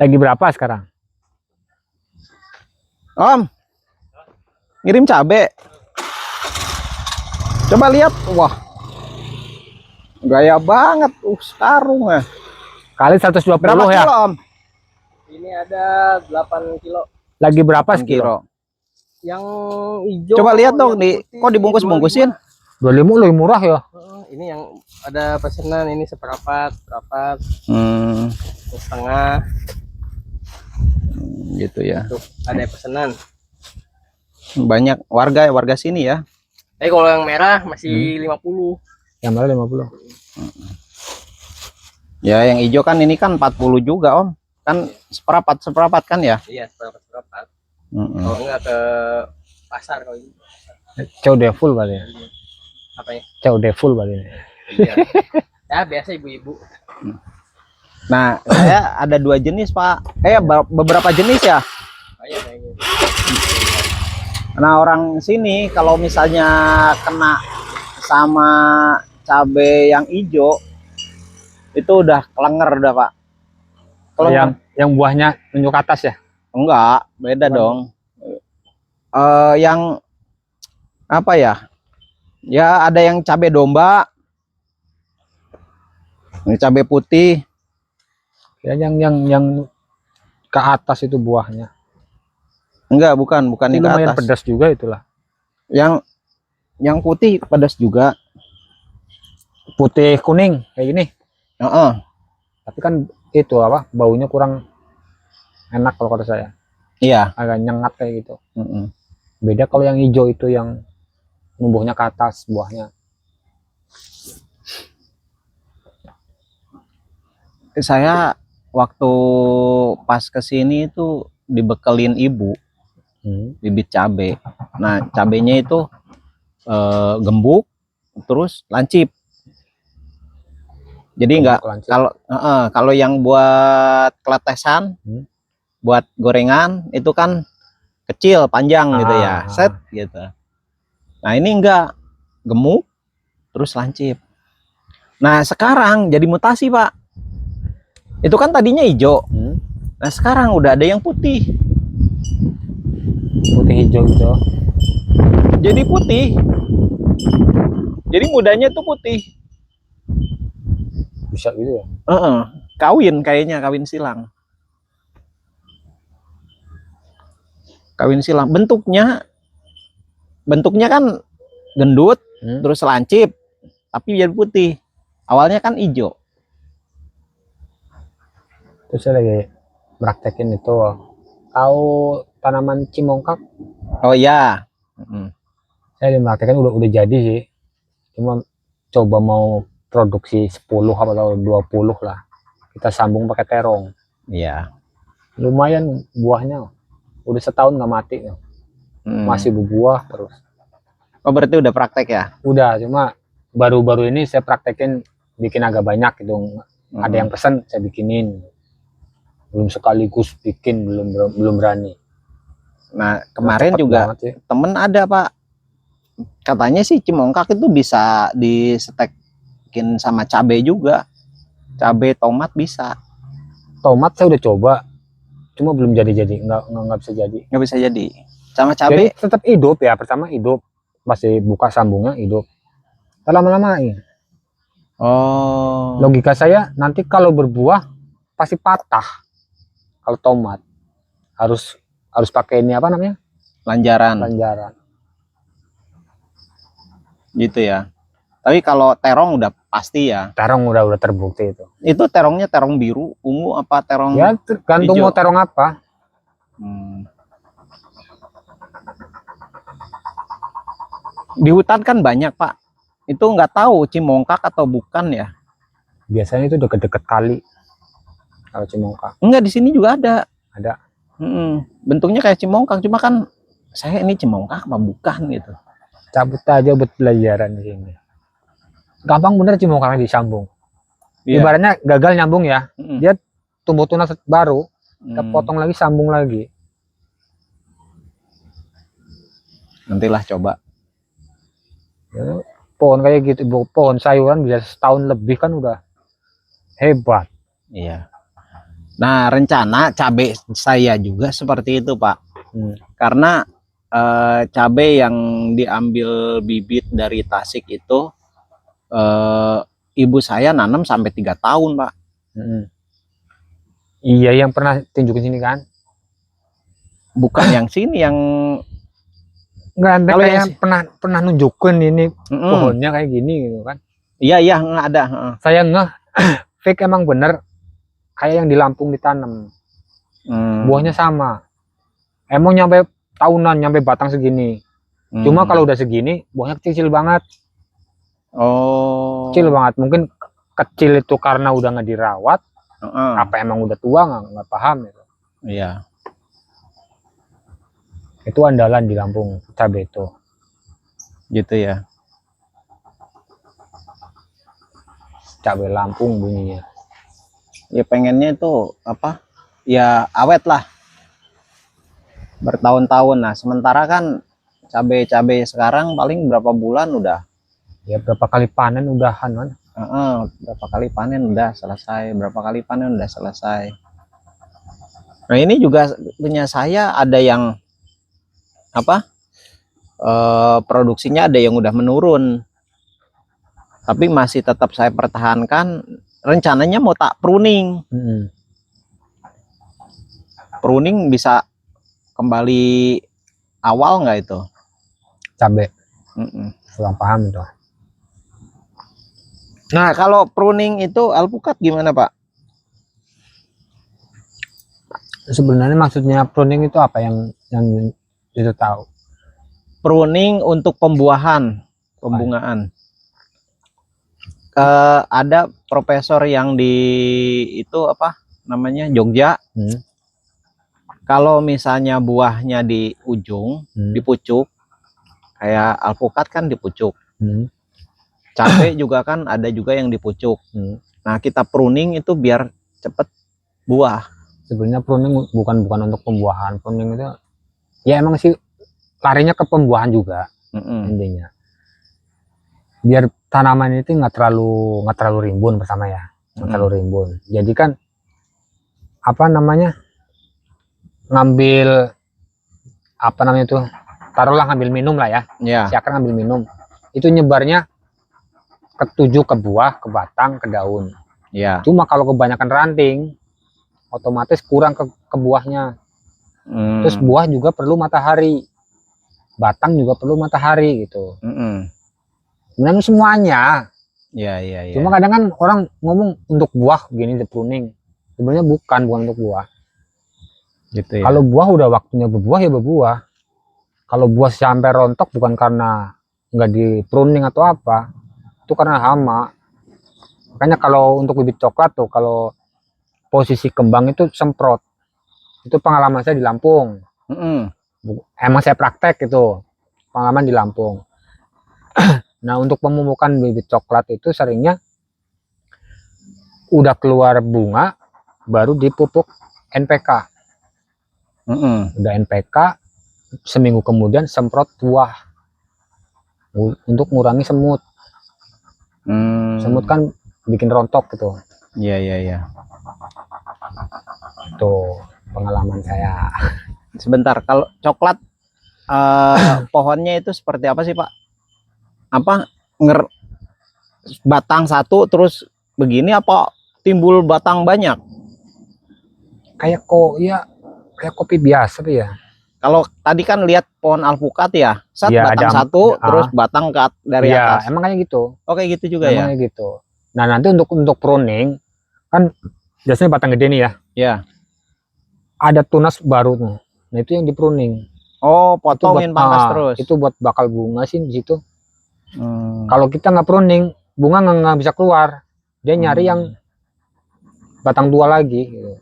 Lagi berapa sekarang? Om, ngirim cabe. Coba lihat, wah, gaya banget. Sekarung ya. Kali 120 Berapa ya? kilo, Om? Ini ada 8 kilo. Lagi berapa 8 sekilo? kilo. Yang hijau. Coba lihat dong, yang putih, kok dibungkus-bungkusin? 25 lebih murah ya? Ini yang ada pesanan, ini seperempat, setengah. Gitu ya. Tuh, ada pesanan. Banyak warga sini ya. Kalau yang merah masih 50. Yang merah 50. Ya, yang hijau kan ini kan 40 juga, Om. Kan seperapat kan ya? Iya, seperempat. Kalau enggak ke pasar kalau ini. COD full berarti ya? Apanya? COD full berarti. Iya. Ya, biasa ibu-ibu. Nah, saya ada 2 jenis, Pak. Beberapa jenis ya. Oh, iya, ini. Nah, orang sini kalau misalnya kena sama cabai yang hijau itu udah kelenger udah, Pak. Kalau yang buahnya nunjuk atas ya? enggak, beda dong. Yang apa ya? Ya ada yang cabai domba. Ini cabai putih. Ya yang ke atas itu buahnya. Enggak, bukan yang ke lumayan atas. pedas juga itulah. Yang putih pedas juga. Putih kuning kayak gini. Tapi kan itu apa? Baunya kurang enak kalau kata saya. Iya. Agak nyengat kayak gitu. Beda kalau yang hijau itu yang numbuhnya ke atas buahnya. Saya waktu pas kesini itu dibekelin ibu bibit cabai. Nah, cabainya itu gembuk terus lancip. Jadi enggak kalau yang buat keletesan, buat gorengan itu kan kecil panjang gitu ya, set gitu. Nah, ini enggak, gemuk terus lancip. Nah, sekarang jadi mutasi, Pak. Itu kan tadinya hijau. Nah, sekarang udah ada yang putih. Putih hijau gitu. Jadi putih. Jadi mudanya tuh putih. Bisa gitu ya? Kayaknya kawin silang. Kawin silang. Bentuknya kan gendut, terus lancip, tapi jadi putih. Awalnya kan hijau. Terus saya lagi praktekin itu. Tahu tanaman cimongkak? Oh ya. Saya praktekin udah jadi sih. Cuma coba mau produksi 10 atau 20 lah. Kita sambung pakai terong. Iya. Lumayan buahnya. Udah setahun nggak mati. Masih berbuah terus. Oh, berarti udah praktek ya? Udah, cuma baru-baru ini saya praktekin bikin agak banyak gitu. Ada yang pesan saya bikinin. Belum sekaligus bikin, belum berani. Nah, kemarin juga temen ada, Pak. Katanya sih cimongkak itu bisa disetekin sama cabai juga. Cabai, tomat bisa. Tomat saya udah coba, cuma belum jadi-jadi, nggak bisa jadi. Nggak bisa jadi. Sama cabai. Jadi tetap hidup ya, pertama hidup, masih buka sambungnya hidup. Lama-lamain. Oh. Logika saya nanti kalau berbuah pasti patah. Kalau tomat harus pakai ini apa namanya? Lanjaran. Gitu ya. Tapi kalau terong udah pasti ya. Terong udah terbukti itu. Itu terongnya terong biru, ungu apa terong? Ya tergantung mau terong apa. Di hutan kan banyak, Pak. Itu nggak tahu cimongkak atau bukan ya. Biasanya itu deket-deket kali. Kalau cimongkak. Enggak, di sini juga ada. Ada. Bentuknya kayak cimongkak, cuma kan saya ini cimongkak apa bukan gitu. Cabut aja buat pelajaran di sini. Gampang bener cimongkaknya disambung. Ibaratnya gagal nyambung ya. Dia tumbuh tunas baru, kita potong lagi, sambung lagi. Nantilah coba. Ya, pohon kayak gitu, pohon sayuran bisa setahun lebih kan udah hebat. Iya. Nah, rencana cabai saya juga seperti itu, Pak. Karena cabai yang diambil bibit dari Tasik itu ibu saya nanam sampai 3 tahun, Pak. Iya, yang pernah tunjukin sini kan? Bukan yang sini, yang Enggak, ada kalau kayak yang pernah nunjukin ini pohonnya kayak gini gitu kan? Iya, nggak ada. Saya ngeh fake emang bener kayak yang di Lampung ditanam. Buahnya sama. Emang nyampe tahunan, nyampe batang segini. Cuma kalau udah segini, buahnya kecil banget. Oh. Kecil banget. Mungkin kecil itu karena udah nggak dirawat. Apa emang udah tua, nggak paham gitu. Iya. Itu andalan di Lampung, cabai itu. Gitu ya. Cabai Lampung bunyinya. Ya pengennya itu apa? Ya awet lah. Bertahun-tahun. Nah, sementara kan cabai-cabai sekarang paling berapa bulan udah. Ya berapa kali panen udahan kan? Berapa kali panen udah selesai, berapa kali panen udah selesai. Nah, ini juga punya saya ada yang apa? Produksinya ada yang udah menurun. Tapi masih tetap saya pertahankan. Rencananya mau tak pruning. Pruning bisa kembali awal nggak itu? Cabai. Kurang paham itu. Nah, kalau pruning itu alpukat gimana, Pak? Sebenarnya maksudnya pruning itu apa yang itu tahu? Pruning untuk pembuahan, pembungaan. Ada profesor yang di itu apa namanya Jogja. Kalau misalnya buahnya di ujung, di pucuk, kayak alpukat kan di pucuk. Cabai juga kan ada juga yang di pucuk. Nah, kita pruning itu biar cepet buah. Sebenarnya pruning bukan untuk pembuahan. Pruning itu ya emang sih larinya ke pembuahan juga intinya. Biar tanaman itu nggak terlalu rimbun bersama ya, nggak terlalu rimbun. Jadi kan apa namanya ngambil apa namanya tuh, taruhlah ngambil minum lah ya. Si akar ngambil minum, itu nyebarnya ketujuh ke buah, ke batang, ke daun. Cuma kalau kebanyakan ranting, otomatis kurang ke buahnya. Terus buah juga perlu matahari, batang juga perlu matahari gitu. Sebenarnya semuanya. Cuma kadang kan orang ngomong untuk buah gini, the pruning. Sebenarnya bukan untuk buah. Gitu ya. Kalau buah udah waktunya berbuah ya berbuah. Kalau buah sampai rontok bukan karena nggak di pruning atau apa, itu karena hama. Makanya kalau untuk bibit coklat tuh, kalau posisi kembang itu semprot. Itu pengalaman saya di Lampung. Emang saya praktek itu, pengalaman di Lampung. Nah, untuk pemupukan bibit coklat itu seringnya udah keluar bunga baru dipupuk NPK. Udah NPK, seminggu kemudian semprot buah untuk ngurangi semut. Semut kan bikin rontok gitu. Iya. Tuh pengalaman saya. Sebentar, kalau coklat pohonnya itu seperti apa sih, Pak? Apa batang satu terus begini apa timbul batang banyak? Kayak kayak kopi biasa tuh ya. Kalau tadi kan lihat pohon alpukat ya, batang satu terus batang dari atas. Emang kayak gitu. Oh, kayak gitu juga ya. Kayak gitu. Nah, nanti untuk pruning kan biasanya batang gede nih ya. Ya. Ada tunas baru tuh. Nah, itu yang di pruning. Oh, potongin pangkas terus. Itu buat bakal bunga sih di situ. Kalau kita nggak pruning, bunga nggak bisa keluar. Dia nyari yang batang tua lagi. Gitu.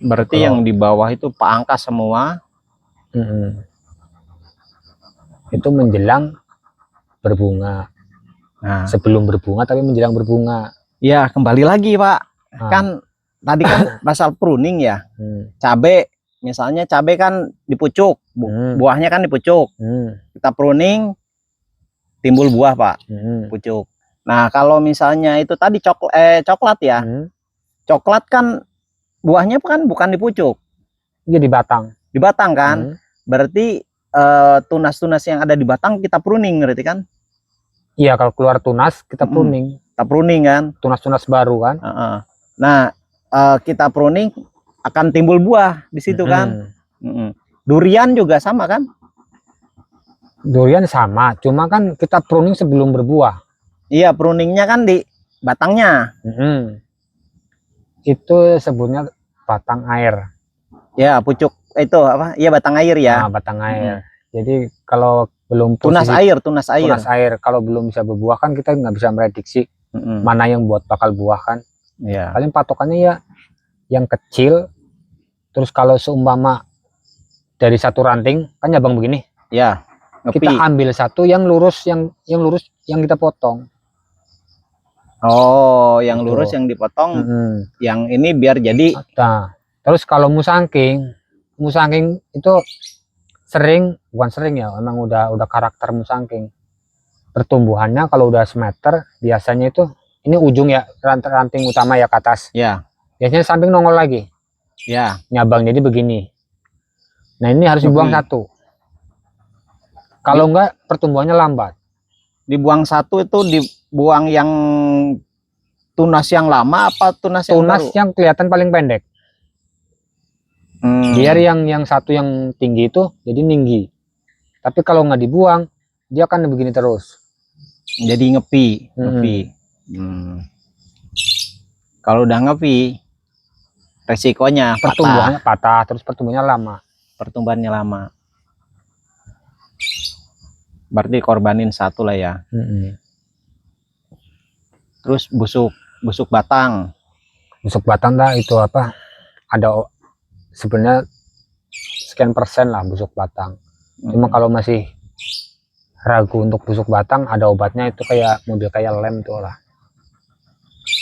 Berarti yang di bawah itu pangkas semua. Itu menjelang berbunga. Nah, sebelum berbunga tapi menjelang berbunga. Ya, kembali lagi, Pak. Kan tadi kan pasal pruning ya. Cabai, misalnya cabai kan dipucuk, buahnya kan dipucuk. Kita pruning, timbul buah, Pak. Pucuk. Nah, kalau misalnya itu tadi coklat ya. Coklat kan buahnya kan bukan di pucuk. Iya di batang. Di batang kan. Berarti tunas-tunas yang ada di batang kita pruning berarti kan? Iya, kalau keluar tunas kita pruning. Kita pruning kan? Tunas-tunas baru kan. Nah, kita pruning akan timbul buah di situ kan. Durian juga sama kan? Durian sama, cuma kan kita pruning sebelum berbuah. Iya, pruningnya kan di batangnya. Itu sebutnya batang air. Ya, pucuk itu apa? Iya, batang air ya. Nah, batang air. Jadi kalau belum tunas air. Kalau belum bisa berbuah kan kita nggak bisa prediksi mana yang bakal buah kan. Iya. Paling patokannya ya yang kecil. Terus kalau seumpama dari satu ranting kan nyabang begini. Ya. Kita ambil satu yang lurus, yang lurus yang kita potong. Oh, yang lurus yang dipotong. Yang ini biar jadi. Nah, terus kalau musangking itu bukan sering ya, memang udah karakter musangking. Pertumbuhannya kalau udah semeter biasanya itu ini ujung ya, ranting utama ya ke atas. Ya. Biasanya samping nongol lagi. Ya. Nyabang jadi begini. Nah, ini harus dibuang satu. Kalau enggak pertumbuhannya lambat. Dibuang satu itu dibuang yang tunas yang lama apa tunas yang baru? Yang kelihatan paling pendek. Biar yang satu yang tinggi itu jadi tinggi. Tapi kalau nggak dibuang, dia akan begini terus. Jadi ngepi. Kalau udah ngepi, resikonya pertumbuhannya patah, terus pertumbuhannya lama. Berarti korbanin satu lah ya. Terus busuk batang. Busuk batang dah itu apa? Ada sebenarnya sekian persen lah busuk batang. Cuma kalau masih ragu untuk busuk batang, ada obatnya itu kayak model kayak lem tuh lah.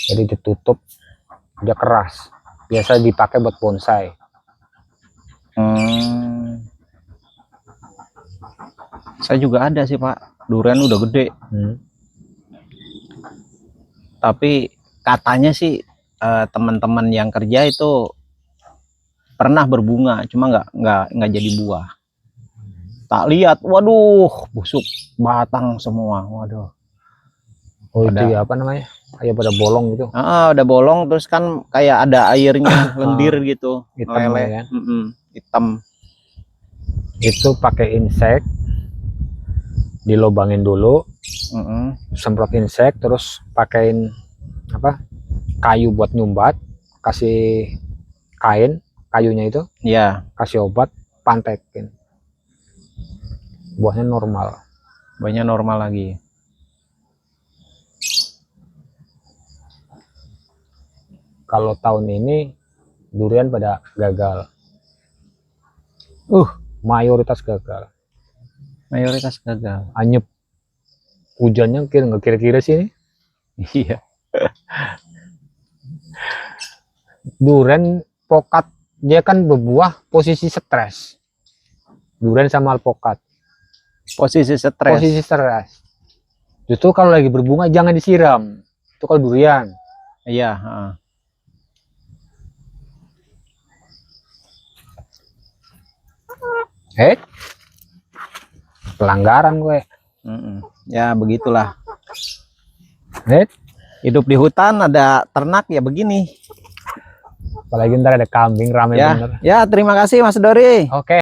Jadi ditutup, dia keras. Biasa dipakai buat bonsai. Saya juga ada sih Pak, durian udah gede. Tapi katanya sih teman-teman yang kerja itu pernah berbunga, cuma nggak jadi buah. Tak lihat, waduh, busuk batang semua, waduh. Oh itu ya apa namanya? Kayak pada bolong gitu. Udah bolong, terus kan kayak ada airnya lendir gitu, hitam kan? Hitam. Itu pakai insek, dilobangin dulu, semprot insek, terus pakein apa? Kayu buat nyumbat, kasih kayunya itu, ya, kasih obat, pantekin, buahnya normal lagi. Kalau tahun ini durian pada gagal, mayoritas gagal. Anyep, hujannya nggak kira-kira sih ini. Iya. Durian pokat dia kan berbuah posisi stres. Durian sama alpokat posisi stres. Justru kalau lagi berbunga jangan disiram. Itu kalau durian. Iya. Pelanggaran gue. Ya begitulah. Hidup di hutan ada ternak ya begini. Apalagi ntar ada kambing rame bener. Ya terima kasih Mas Dori. Oke.